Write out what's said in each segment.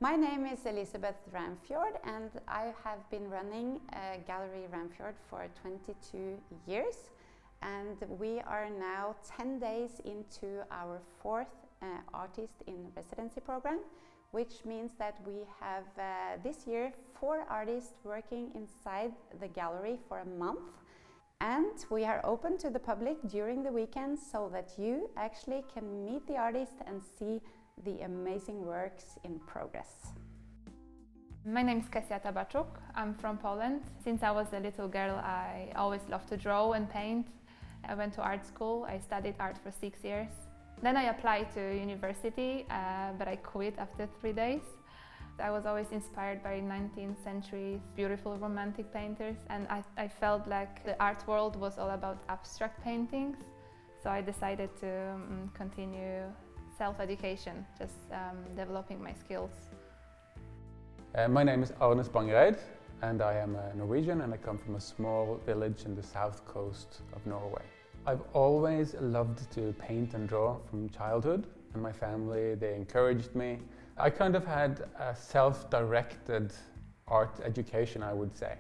My name is Elisabeth Ramfjord and I have been running Gallery Ramfjord for 22 years, and we are now 10 days into our fourth Artist in Residency program, which means that we have this year 4 artists working inside the gallery for a month, and we are open to the public during the weekend so that you actually can meet the artist and see the amazing works in progress. My name is Kesja Tabaczuk. I'm from Poland. Since I was a little girl, I always loved to draw and paint. I went to art school. I studied art for 6 years. Then I applied to university, but I quit after 3 days. I was always inspired by 19th century beautiful romantic painters, and I felt like the art world was all about abstract paintings. So I decided to continue self-education, just developing my skills. My name is Arne Spangereid and I am a Norwegian, and I come from a small village in the south coast of Norway. I've always loved to paint and draw from childhood, and my family, they encouraged me. I kind of had a self-directed art education, I would say.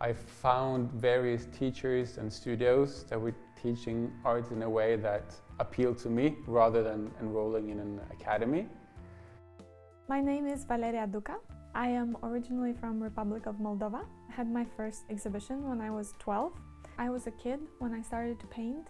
I found various teachers and studios that were teaching art in a way that appealed to me rather than enrolling in an academy. My name is Valeria Duca. I am originally from Republic of Moldova. I had my first exhibition when I was 12. I was a kid when I started to paint,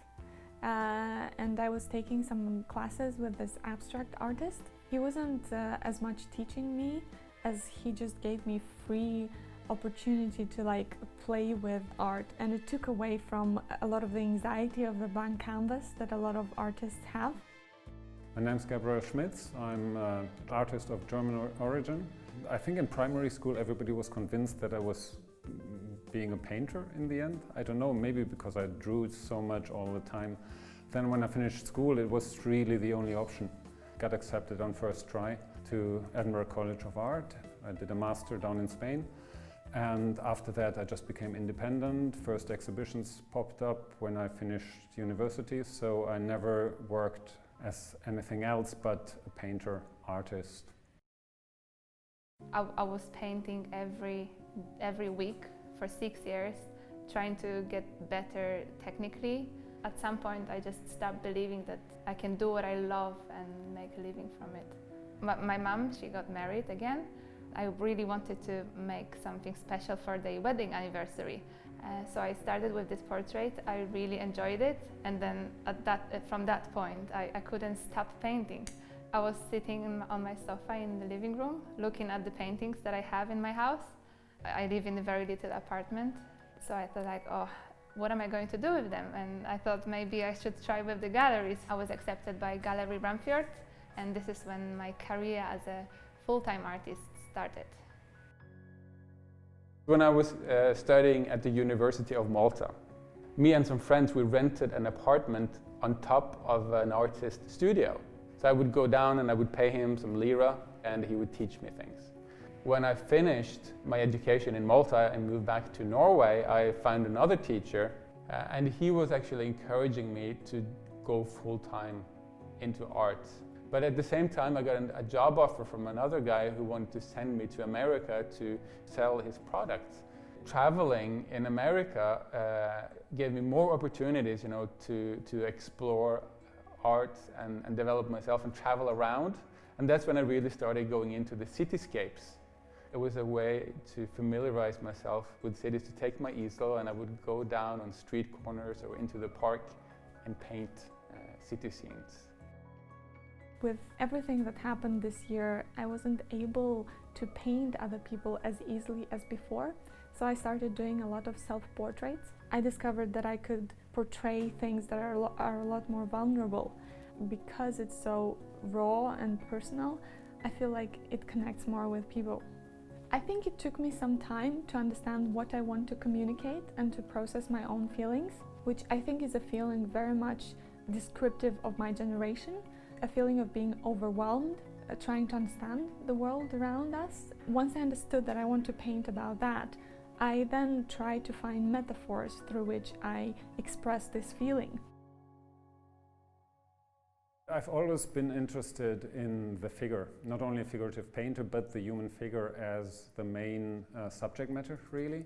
and I was taking some classes with this abstract artist. He wasn't as much teaching me as he just gave me free opportunity to play with art, and it took away from a lot of the anxiety of the blank canvas that a lot of artists have. My name is Gabriel Schmitz. I'm an artist of German origin. I think in primary school everybody was convinced that I was being a painter in the end. I don't know, maybe because I drew so much all the time. Then when I finished school, it was really the only option. Got accepted on first try to Edinburgh College of Art. I did a master down in Spain. And after that, I just became independent. First exhibitions popped up when I finished university, so I never worked as anything else but a painter, artist. I was painting every week for 6 years, trying to get better technically. At some point, I just stopped believing that I can do what I love and make a living from it. My mom, she got married again. I really wanted to make something special for the wedding anniversary. So I started with this portrait. I really enjoyed it, and then from that point I couldn't stop painting. I was sitting on my sofa in the living room looking at the paintings that I have in my house. I live in a very little apartment, so I thought oh, what am I going to do with them? And I thought maybe I should try with the galleries. I was accepted by Gallery Ramfjord, and this is when my career as a full-time artist started. When I was studying at the University of Malta, me and some friends, we rented an apartment on top of an artist's studio. So I would go down and I would pay him some lira and he would teach me things. When I finished my education in Malta and moved back to Norway, I found another teacher and he was actually encouraging me to go full-time into art. But at the same time, I got a job offer from another guy who wanted to send me to America to sell his products. Traveling in America gave me more opportunities, to explore art and develop myself and travel around. And that's when I really started going into the cityscapes. It was a way to familiarize myself with cities, to take my easel and I would go down on street corners or into the park and paint city scenes. With everything that happened this year, I wasn't able to paint other people as easily as before, so I started doing a lot of self-portraits. I discovered that I could portray things that are a lot more vulnerable. Because it's so raw and personal, I feel like it connects more with people. I think it took me some time to understand what I want to communicate and to process my own feelings, which I think is a feeling very much descriptive of my generation. A feeling of being overwhelmed, trying to understand the world around us. Once I understood that I want to paint about that, I then tried to find metaphors through which I express this feeling. I've always been interested in the figure, not only a figurative painter, but the human figure as the main subject matter, really.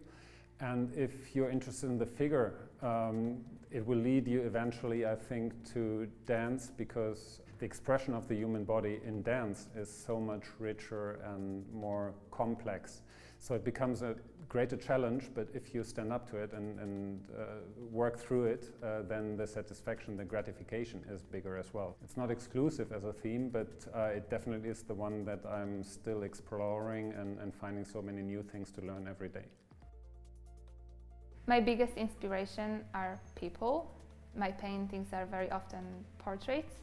And if you're interested in the figure, it will lead you eventually, I think, to dance, because the expression of the human body in dance is so much richer and more complex. So it becomes a greater challenge, but if you stand up to it and work through it, then the satisfaction, the gratification is bigger as well. It's not exclusive as a theme, but it definitely is the one that I'm still exploring and finding so many new things to learn every day. My biggest inspiration are people. My paintings are very often portraits.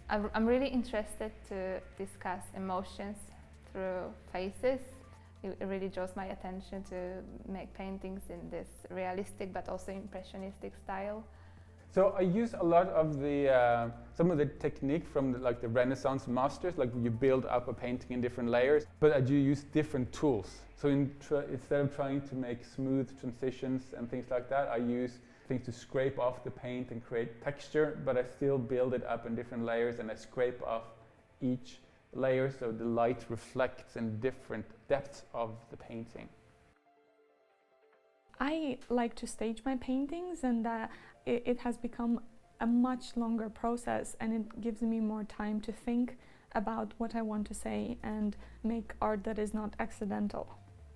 I'm really interested to discuss emotions through faces. It really draws my attention to make paintings in this realistic but also impressionistic style. So I use a lot of the some of the technique from the Renaissance masters, like you build up a painting in different layers, but I do use different tools. So instead of trying to make smooth transitions and things like that, I use things to scrape off the paint and create texture, but I still build it up in different layers, and I scrape off each layer so the light reflects in different depths of the painting. I like to stage my paintings, and it has become a much longer process, and it gives me more time to think about what I want to say and make art that is not accidental.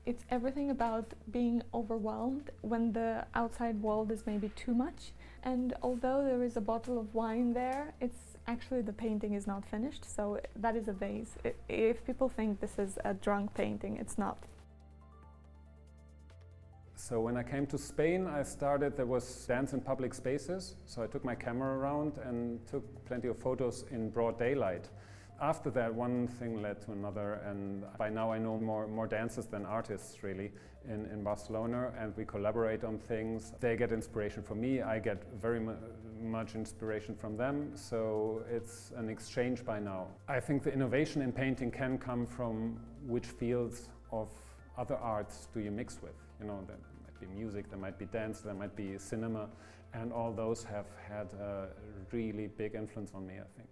It's everything about being overwhelmed when the outside world is maybe too much, and although there is a bottle of wine there, it's actually the painting is not finished, so that is a vase. If people think this is a drunk painting, it's not. So when I came to Spain, there was dance in public spaces, so I took my camera around and took plenty of photos in broad daylight. After that, one thing led to another, and by now I know more dancers than artists, really, in Barcelona, and we collaborate on things. They get inspiration from me, I get very much inspiration from them, so it's an exchange by now. I think the innovation in painting can come from which fields of other arts do you mix with. You know, there might be music, there might be dance, there might be cinema, and all those have had a really big influence on me, I think.